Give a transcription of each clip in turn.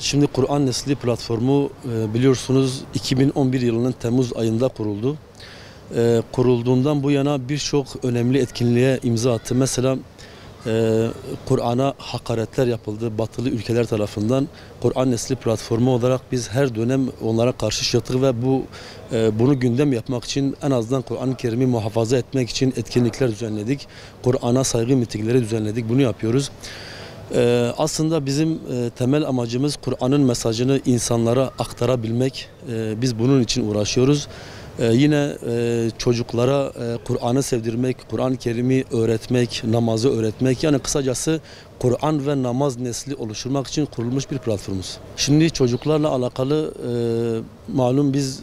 Şimdi Kur'an Nesli platformu biliyorsunuz 2011 yılının Temmuz ayında kuruldu. Kurulduğundan bu yana birçok önemli etkinliğe imza attı. Mesela Kur'an'a hakaretler yapıldı batılı ülkeler tarafından. Kur'an Nesli platformu olarak biz her dönem onlara karşı çıktık ve bunu gündem yapmak için en azından Kur'an-ı Kerim'i muhafaza etmek için etkinlikler düzenledik. Kur'an'a saygı mitingleri düzenledik. Bunu yapıyoruz. Aslında bizim temel amacımız Kur'an'ın mesajını insanlara aktarabilmek. Biz bunun için uğraşıyoruz. Yine çocuklara Kur'an'ı sevdirmek, Kur'an-ı Kerim'i öğretmek, namazı öğretmek. Yani kısacası Kur'an ve namaz nesli oluşturmak için kurulmuş bir platformumuz. Şimdi çocuklarla alakalı malum biz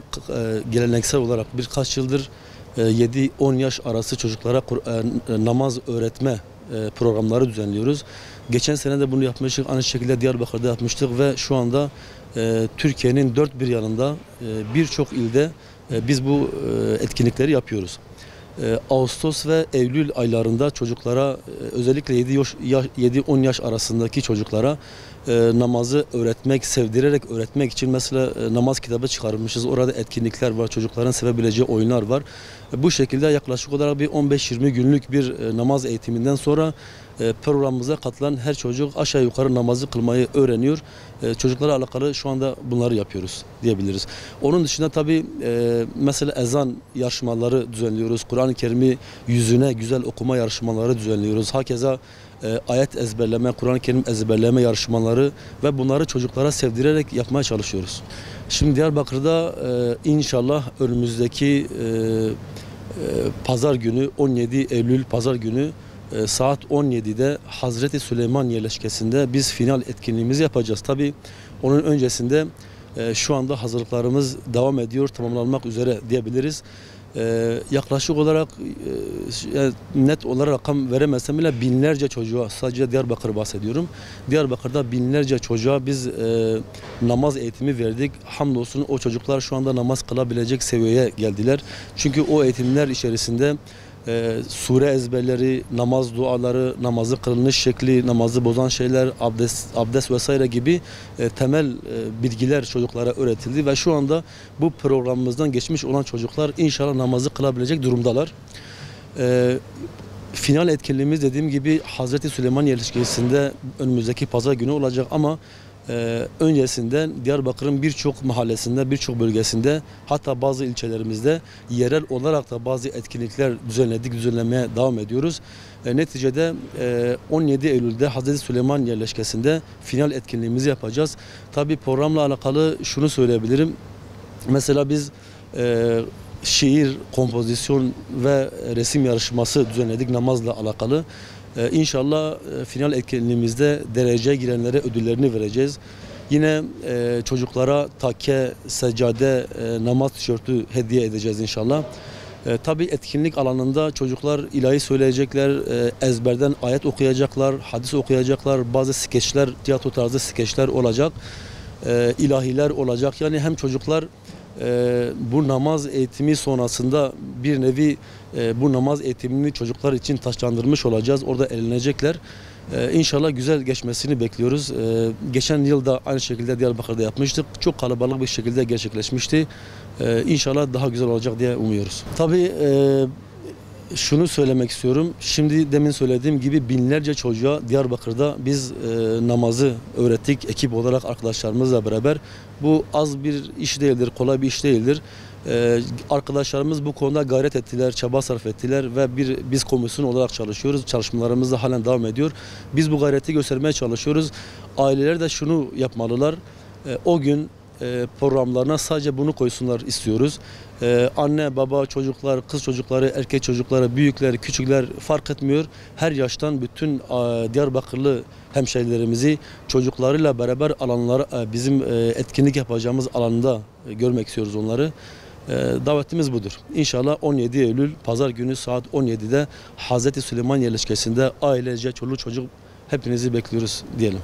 geleneksel olarak birkaç yıldır 7-10 yaş arası çocuklara namaz öğretme programları düzenliyoruz. Geçen sene de bunu yapmıştık. Aynı şekilde Diyarbakır'da yapmıştık ve şu anda Türkiye'nin dört bir yanında birçok ilde biz bu etkinlikleri yapıyoruz. Ağustos ve Eylül aylarında çocuklara özellikle 7-10 yaş arasındaki çocuklara namazı öğretmek, sevdirerek öğretmek için mesela namaz kitabı çıkarmışız. Orada etkinlikler var, çocukların sevebileceği oyunlar var. Bu şekilde yaklaşık olarak bir 15-20 günlük bir namaz eğitiminden sonra programımıza katılan her çocuk aşağı yukarı namazı kılmayı öğreniyor. Çocuklara alakalı şu anda bunları yapıyoruz diyebiliriz. Onun dışında tabii mesela ezan yarışmaları düzenliyoruz. Kur'an-ı Kerim'i yüzüne güzel okuma yarışmaları düzenliyoruz. Hakeza ayet ezberleme, Kur'an-ı Kerim ezberleme yarışmaları ve bunları çocuklara sevdirerek yapmaya çalışıyoruz. Şimdi Diyarbakır'da inşallah önümüzdeki pazar günü 17 Eylül pazar günü saat 17'de Hazreti Süleyman yerleşkesinde biz final etkinliğimizi yapacağız. Tabii onun öncesinde şu anda hazırlıklarımız devam ediyor, tamamlanmak üzere diyebiliriz. Yaklaşık olarak net olarak rakam veremezsem bile binlerce çocuğa, sadece Diyarbakır bahsediyorum. Diyarbakır'da binlerce çocuğa biz namaz eğitimi verdik. Hamdolsun o çocuklar şu anda namaz kılabilecek seviyeye geldiler. Çünkü o eğitimler içerisinde sure ezberleri, namaz duaları, namazı kılınış şekli, namazı bozan şeyler, abdest vesaire gibi temel bilgiler çocuklara öğretildi ve şu anda bu programımızdan geçmiş olan çocuklar inşallah namazı kılabilecek durumdalar. Final etkinliğimiz dediğim gibi Hazreti Süleyman yerleşkesinde önümüzdeki pazar günü olacak ama öncesinden Diyarbakır'ın birçok mahallesinde, birçok bölgesinde hatta bazı ilçelerimizde yerel olarak da bazı etkinlikler düzenlemeye devam ediyoruz. Neticede 17 Eylül'de Hazreti Süleyman yerleşkesinde final etkinliğimizi yapacağız. Tabii programla alakalı şunu söyleyebilirim. Mesela biz şiir, kompozisyon ve resim yarışması düzenledik namazla alakalı. İnşallah final etkinliğimizde dereceye girenlere ödüllerini vereceğiz. Yine çocuklara takke, seccade, namaz tişörtü hediye edeceğiz inşallah. Tabii etkinlik alanında çocuklar ilahi söyleyecekler, ezberden ayet okuyacaklar, hadis okuyacaklar, bazı skeçler, tiyatro tarzı skeçler olacak, ilahiler olacak. Yani hem çocuklar bu namaz eğitimi sonrasında bir nevi bu namaz eğitimini çocuklar için taşlandırmış olacağız. Orada eğlenecekler. İnşallah güzel geçmesini bekliyoruz. Geçen yıl da aynı şekilde Diyarbakır'da yapmıştık. Çok kalabalık bir şekilde gerçekleşmişti. İnşallah daha güzel olacak diye umuyoruz. Tabii şunu söylemek istiyorum. Şimdi demin söylediğim gibi binlerce çocuğa Diyarbakır'da biz namazı öğrettik ekip olarak arkadaşlarımızla beraber. Bu az bir iş değildir, kolay bir iş değildir. Arkadaşlarımız bu konuda gayret ettiler, çaba sarf ettiler ve biz komisyon olarak çalışıyoruz. Çalışmalarımız da halen devam ediyor. Biz bu gayreti göstermeye çalışıyoruz. Aileler de şunu yapmalılar. O gün programlarına sadece bunu koysunlar istiyoruz. Anne, baba, çocuklar, kız çocukları, erkek çocukları, büyükler, küçükler fark etmiyor. Her yaştan bütün Diyarbakırlı hemşehrilerimizi çocuklarıyla beraber bizim etkinlik yapacağımız alanda görmek istiyoruz onları. Davetimiz budur. İnşallah 17 Eylül Pazar günü saat 17'de Hazreti Süleyman yerleşkesinde ailece, çoluk çocuk hepinizi bekliyoruz diyelim.